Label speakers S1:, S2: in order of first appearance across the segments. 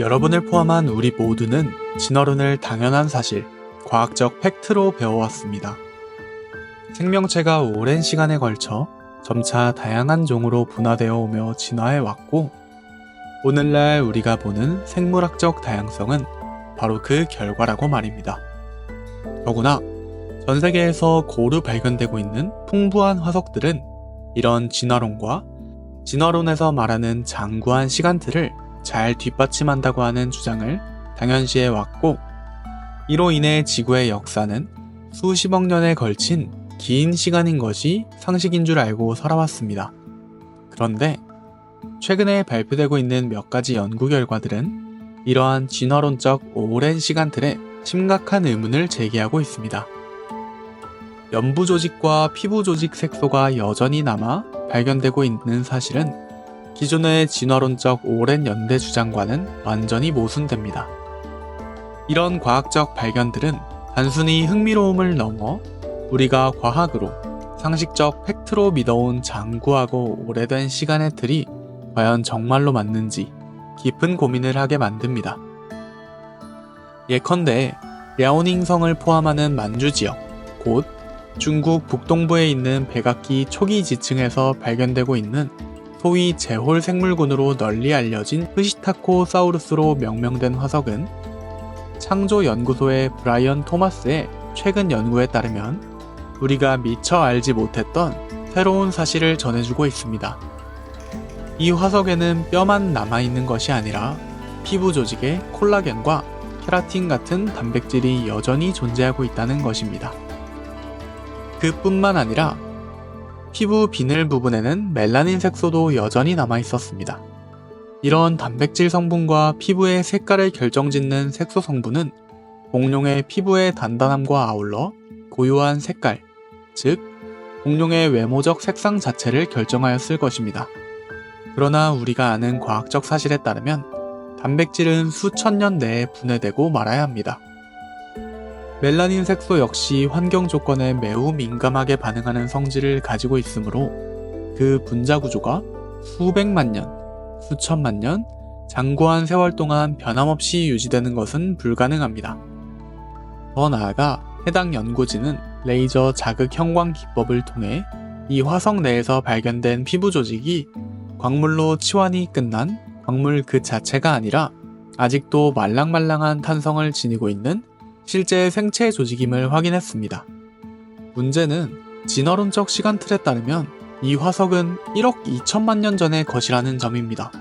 S1: 여러분을 포함한 우리 모두는 진화론을 당연한 사실, 과학적 팩트로 배워왔습니다. 생명체가 오랜 시간에 걸쳐 점차 다양한 종으로 분화되어 오며 진화해왔고, 오늘날 우리가 보는 생물학적 다양성은 바로 그 결과라고 말입니다. 더구나 전 세계에서 고루 발견되고 있는 풍부한 화석들은 이런 진화론과 진화론에서 말하는 장구한 시간틀을 잘 뒷받침한다고 하는 주장을 당연시해 왔고, 이로 인해 지구의 역사는 수십억 년에 걸친 긴 시간인 것이 상식인 줄 알고 살아왔습니다. 그런데 최근에 발표되고 있는 몇 가지 연구 결과들은 이러한 진화론적 오랜 시간틀에 심각한 의문을 제기하고 있습니다. 연부 조직과 피부 조직 색소가 여전히 남아 발견되고 있는 사실은 기존의 진화론적 오랜 연대 주장과는 완전히 모순됩니다. 이런 과학적 발견들은 단순히 흥미로움을 넘어 우리가 과학으로 상식적 팩트로 믿어온 장구하고 오래된 시간의 틀이 과연 정말로 맞는지 깊은 고민을 하게 만듭니다. 예컨대 랴오닝성을 포함하는 만주 지역, 곧 중국 북동부에 있는 백악기 초기 지층에서 발견되고 있는 소위 제홀 생물군으로 널리 알려진 흐시타코사우루스로 명명된 화석은 창조연구소의 브라이언 토마스의 최근 연구에 따르면 우리가 미처 알지 못했던 새로운 사실을 전해주고 있습니다. 이 화석에는 뼈만 남아있는 것이 아니라 피부 조직에 콜라겐과 케라틴 같은 단백질이 여전히 존재하고 있다는 것입니다. 그뿐만 아니라 피부 비늘 부분에는 멜라닌 색소도 여전히 남아있었습니다. 이런 단백질 성분과 피부의 색깔을 결정짓는 색소 성분은 공룡의 피부의 단단함과 아울러 고유한 색깔, 즉 공룡의 외모적 색상 자체를 결정하였을 것입니다. 그러나 우리가 아는 과학적 사실에 따르면 단백질은 수천 년 내에 분해되고 말아야 합니다. 멜라닌 색소 역시 환경 조건에 매우 민감하게 반응하는 성질을 가지고 있으므로 그 분자 구조가 수백만 년, 수천만 년, 장구한 세월 동안 변함없이 유지되는 것은 불가능합니다. 더 나아가 해당 연구진은 레이저 자극 형광 기법을 통해 이 화석 내에서 발견된 피부 조직이 광물로 치환이 끝난 광물 그 자체가 아니라 아직도 말랑말랑한 탄성을 지니고 있는 실제 생체 조직임을 확인했습니다. 문제는 진화론적 시간틀에 따르면 이 화석은 1억 2천만 년 전의 것이라는 점입니다.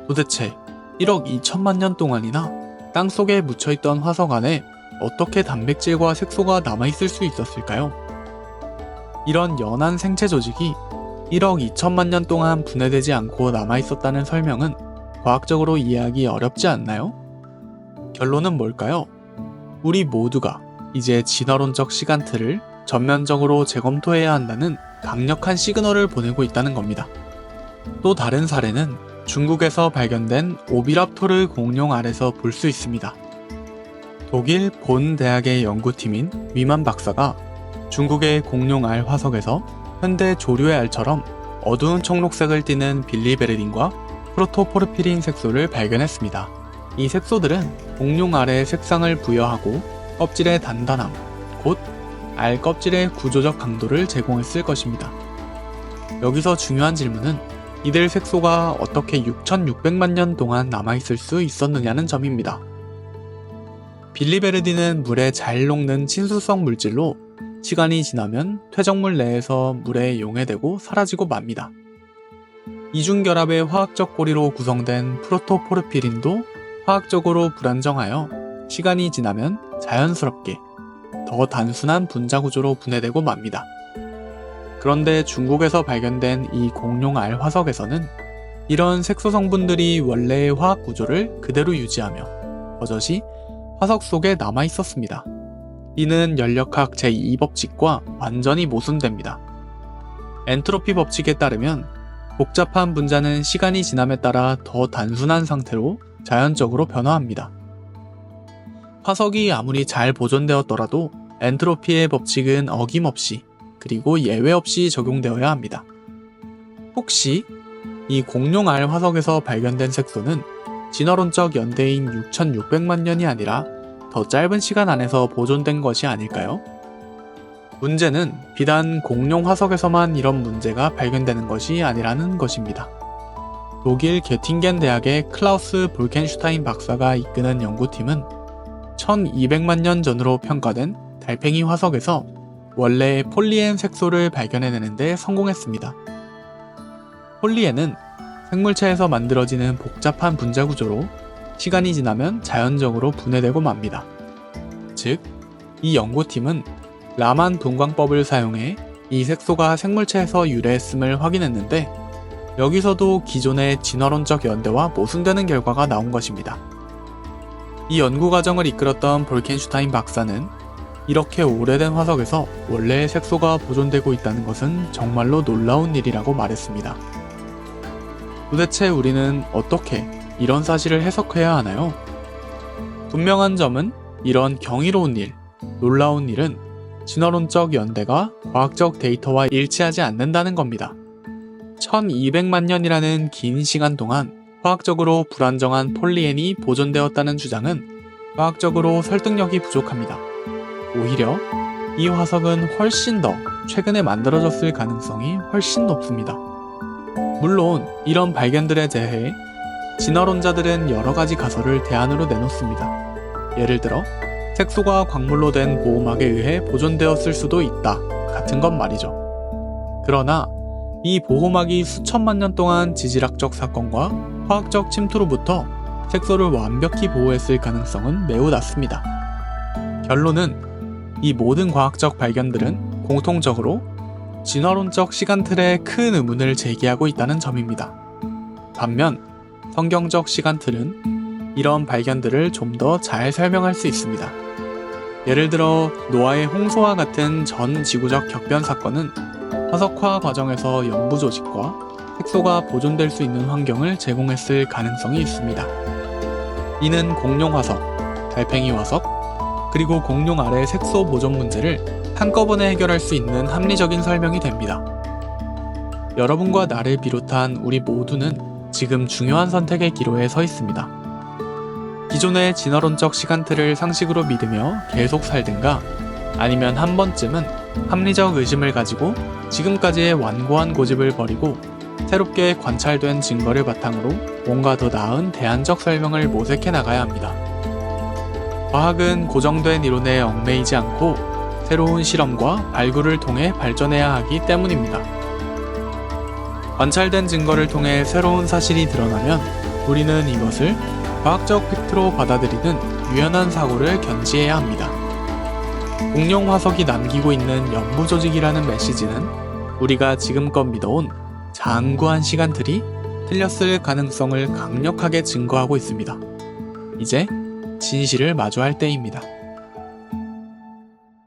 S1: 도대체 1억 2천만 년 동안이나 땅속에 묻혀있던 화석 안에 어떻게 단백질과 색소가 남아있을 수 있었을까요? 이런 연한 생체 조직이 1억 2천만 년 동안 분해되지 않고 남아있었다는 설명은 과학적으로 이해하기 어렵지 않나요? 결론은 뭘까요? 우리 모두가 이제 진화론적 시간틀을 전면적으로 재검토해야 한다는 강력한 시그널을 보내고 있다는 겁니다. 또 다른 사례는 중국에서 발견된 오비랍토르 공룡 알에서 볼 수 있습니다. 독일 본 대학의 연구팀인 위만 박사가 중국의 공룡 알 화석에서 현대 조류의 알처럼 어두운 청록색을 띠는 빌리베르딘과 프로토포르피린 색소를 발견했습니다. 이 색소들은 공룡 알의 색상을 부여하고 껍질의 단단함, 곧 알 껍질의 구조적 강도를 제공했을 것입니다. 여기서 중요한 질문은 이들 색소가 어떻게 6,600만 년 동안 남아있을 수 있었느냐는 점입니다. 빌리베르딘은 물에 잘 녹는 친수성 물질로 시간이 지나면 퇴적물 내에서 물에 용해되고 사라지고 맙니다. 이중결합의 화학적 고리로 구성된 프로토포르피린도 화학적으로 불안정하여 시간이 지나면 자연스럽게 더 단순한 분자 구조로 분해되고 맙니다. 그런데 중국에서 발견된 이 공룡 알 화석에서는 이런 색소 성분들이 원래의 화학 구조를 그대로 유지하며 버젓이 화석 속에 남아 있었습니다. 이는 연력학 제2법칙과 완전히 모순됩니다. 엔트로피 법칙에 따르면 복잡한 분자는 시간이 지남에 따라 더 단순한 상태로 자연적으로 변화합니다. 화석이 아무리 잘 보존되었더라도 엔트로피의 법칙은 어김없이 그리고 예외 없이 적용되어야 합니다. 혹시 이 공룡 알 화석에서 발견된 색소는 진화론적 연대인 6,600만 년이 아니라 더 짧은 시간 안에서 보존된 것이 아닐까요? 문제는 비단 공룡 화석에서만 이런 문제가 발견되는 것이 아니라는 것입니다. 독일 게팅겐 대학의 클라우스 볼켄슈타인 박사가 이끄는 연구팀은 1200만 년 전으로 평가된 달팽이 화석에서 원래의 폴리엔 색소를 발견해내는 데 성공했습니다. 폴리엔은 생물체에서 만들어지는 복잡한 분자 구조로 시간이 지나면 자연적으로 분해되고 맙니다. 즉, 이 연구팀은 라만 분광법을 사용해 이 색소가 생물체에서 유래했음을 확인했는데 여기서도 기존의 진화론적 연대와 모순되는 결과가 나온 것입니다. 이 연구 과정을 이끌었던 볼켄슈타인 박사는 이렇게 오래된 화석에서 원래의 색소가 보존되고 있다는 것은 정말로 놀라운 일이라고 말했습니다. 도대체 우리는 어떻게 이런 사실을 해석해야 하나요? 분명한 점은 이런 경이로운 일, 놀라운 일은 진화론적 연대가 과학적 데이터와 일치하지 않는다는 겁니다. 1200만 년이라는 긴 시간 동안 화학적으로 불안정한 폴리엔이 보존되었다는 주장은 과학적으로 설득력이 부족합니다. 오히려 이 화석은 훨씬 더 최근에 만들어졌을 가능성이 훨씬 높습니다. 물론 이런 발견들에 대해 진화론자들은 여러 가지 가설을 대안으로 내놓습니다. 예를 들어 색소가 광물로 된 보호막에 의해 보존되었을 수도 있다 같은 것 말이죠. 그러나 이 보호막이 수천만 년 동안 지질학적 사건과 화학적 침투로부터 색소를 완벽히 보호했을 가능성은 매우 낮습니다. 결론은 이 모든 과학적 발견들은 공통적으로 진화론적 시간틀에 큰 의문을 제기하고 있다는 점입니다. 반면 성경적 시간틀은 이런 발견들을 좀 더 잘 설명할 수 있습니다. 예를 들어 노아의 홍수와 같은 전 지구적 격변 사건은 화석화 과정에서 연부 조직과 색소가 보존될 수 있는 환경을 제공했을 가능성이 있습니다. 이는 공룡 화석, 달팽이 화석, 그리고 공룡 아래 색소 보존 문제를 한꺼번에 해결할 수 있는 합리적인 설명이 됩니다. 여러분과 나를 비롯한 우리 모두는 지금 중요한 선택의 기로에 서 있습니다. 기존의 진화론적 시간틀을 상식으로 믿으며 계속 살든가 아니면 한 번쯤은 합리적 의심을 가지고 지금까지의 완고한 고집을 버리고 새롭게 관찰된 증거를 바탕으로 뭔가 더 나은 대안적 설명을 모색해 나가야 합니다. 과학은 고정된 이론에 얽매이지 않고 새로운 실험과 발굴을 통해 발전해야 하기 때문입니다. 관찰된 증거를 통해 새로운 사실이 드러나면 우리는 이것을 과학적 팩트로 받아들이는 유연한 사고를 견지해야 합니다. 공룡 화석이 남기고 있는 연부 조직이라는 메시지는 우리가 지금껏 믿어온 장구한 시간틀이 틀렸을 가능성을 강력하게 증거하고 있습니다. 이제 진실을 마주할 때입니다.